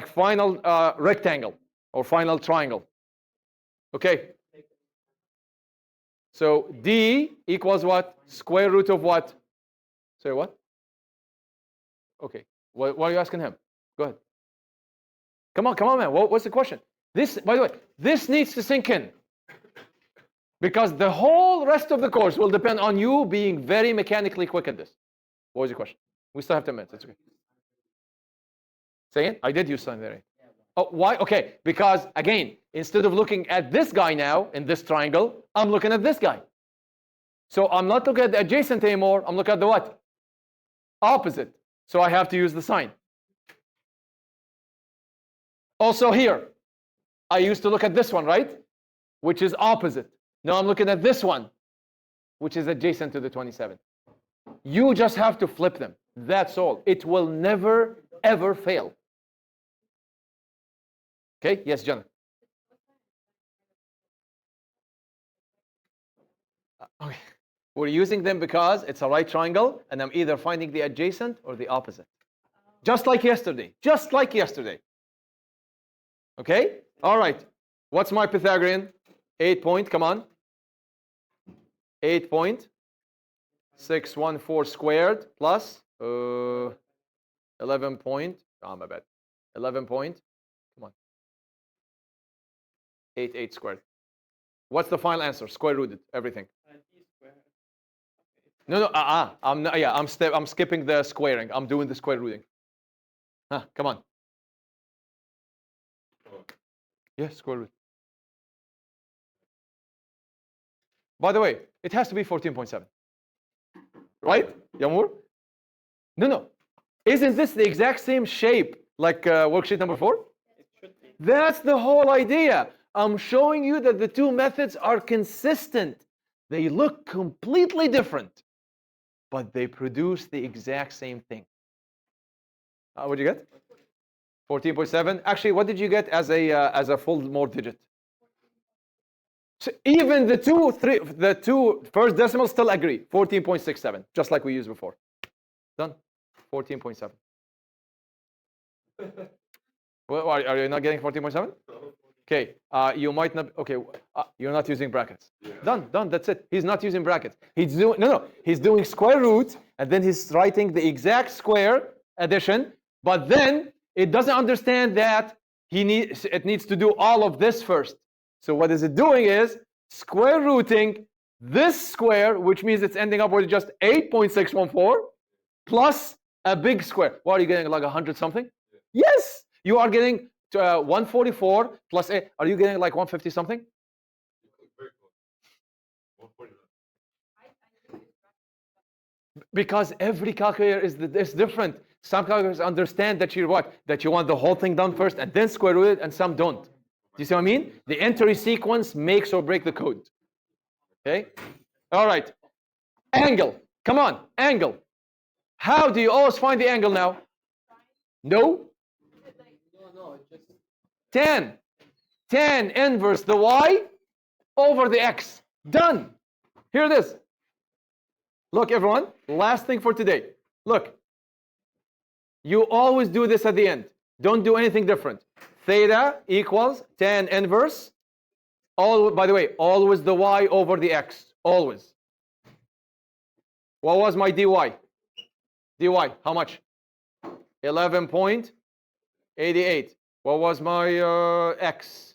final rectangle or final triangle. Okay. So d equals what? Square root of what? Say what? Okay. What are you asking him? Go ahead. Come on, man. What's the question? This, by the way, this needs to sink in. Because the whole rest of the course will depend on you being very mechanically quick at this. What was your question? We still have 10 minutes. It's okay. Say it. I did use sine there. Oh, why? Okay. Because, again, instead of looking at this guy now in this triangle, I'm looking at this guy. So I'm not looking at the adjacent anymore. I'm looking at the what? Opposite. So I have to use the sine. Also here, I used to look at this one, right? Which is opposite. Now I'm looking at this one, which is adjacent to the 27. You just have to flip them. That's all. It will never, ever fail. Okay? Yes, Jenna. Okay. We're using them because it's a right triangle, and I'm either finding the adjacent or the opposite. Just like yesterday. Just like yesterday. Okay? All right. What's my Pythagorean? 8 point, come on. 8.614 squared plus 11 point. Oh, my bad. 11 point. Come on. 8 squared. What's the final answer? Square rooted everything. D squared. No. I'm not. Yeah, I'm skipping the squaring. I'm doing the square rooting. Come on. Yeah, square root. By the way, it has to be 14.7. Right, Yamur? No. Isn't this the exact same shape like worksheet number 4? It should be. That's the whole idea. I'm showing you that the two methods are consistent. They look completely different, but they produce the exact same thing. What did you get? 14.7. Actually, what did you get as a full mode digit? So even the two first decimals still agree. 14.67, just like we used before. Done. 14.7. Well, are you not getting 14.7? Okay. You might not. Okay. You're not using brackets. Yeah. Done. That's it. He's not using brackets. He's doing no. He's doing square root, and then he's writing the exact square addition. But then it doesn't understand that it needs to do all of this first. So what is it doing is square rooting this square, which means it's ending up with just 8.614 plus a big square. What are you getting, like 100 something? Yes, you are getting 144 plus 8. Are you getting like 150 something? Very close. 149. Because every calculator is different. Some calculators understand that you want the whole thing done first and then square root it, and some don't. Do you see what I mean? The entry sequence makes or break the code. Okay? All right. Angle. Come on, angle. How do you always find the angle now? No? No, just 10. 10 inverse the y over the x. Done. Here it is. Look, everyone. Last thing for today. Look. You always do this at the end. Don't do anything different. Theta equals 10 inverse. By the way, always the y over the x. Always. What was my dy? dy, how much? 11.88. What was my x?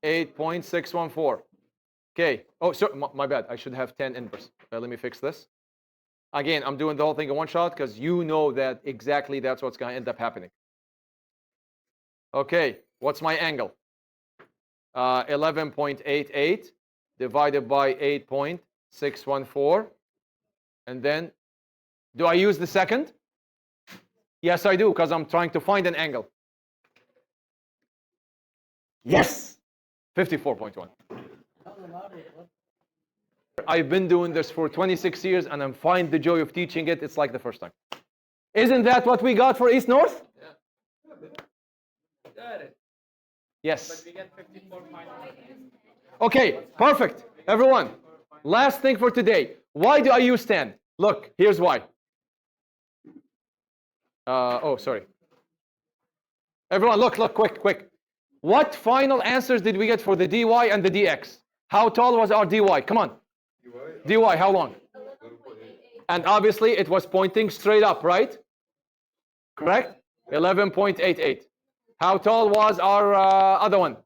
8.614. Okay. Oh, sorry, my bad. I should have 10 inverse. Let me fix this. Again, I'm doing the whole thing in one shot because you know that exactly that's what's going to end up happening. Okay, what's my angle? 11.88 divided by 8.614. And then, do I use the second? Yes, I do, because I'm trying to find an angle. Yes! 54.1. I've been doing this for 26 years, and I'm finding the joy of teaching it. It's like the first time. Isn't that what we got for East-North? yeah. Got it. Yes. But we get 54.9. Okay, perfect. Everyone, last thing for today. Why do I use 10? Look, here's why. Oh, sorry. Everyone, look, quick. What final answers did we get for the dy and the dx? How tall was our dy? Come on. dy, how long? 11.8. And obviously, it was pointing straight up, right? Correct? 11.88. How tall was our other one?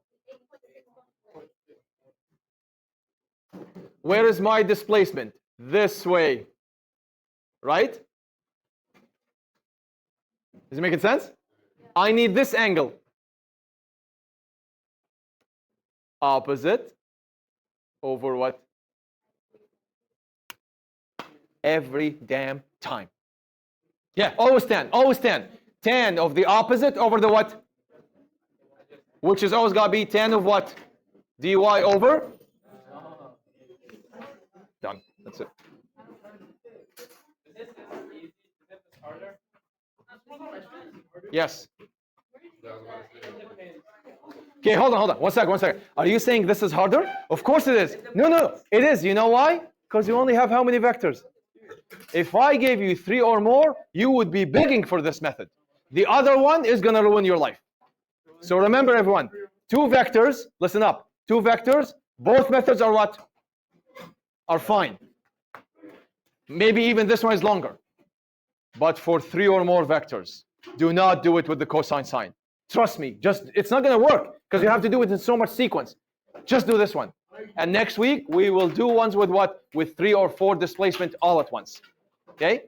Where is my displacement? This way. Right? Is it making sense? I need this angle. Opposite over what? Every damn time. Yeah, always 10. Always 10. 10 of the opposite over the what? Which is always got to be 10 of what? dy over? Done. That's it. This is easy. This is harder. Yes. That was about to say. Okay, hold on. One second. Are you saying this is harder? Of course it is. No, it is. You know why? Because you only have how many vectors? If I gave you 3 or more, you would be begging for this method. The other one is going to ruin your life. So remember, everyone, 2 vectors, listen up, 2 vectors, both methods are what? Are fine. Maybe even this one is longer. But for 3 or more vectors, do not do it with the cosine sign. Trust me, it's not going to work because you have to do it in so much sequence. Just do this one. And next week, we will do ones with what? With 3 or 4 displacement all at once. Okay?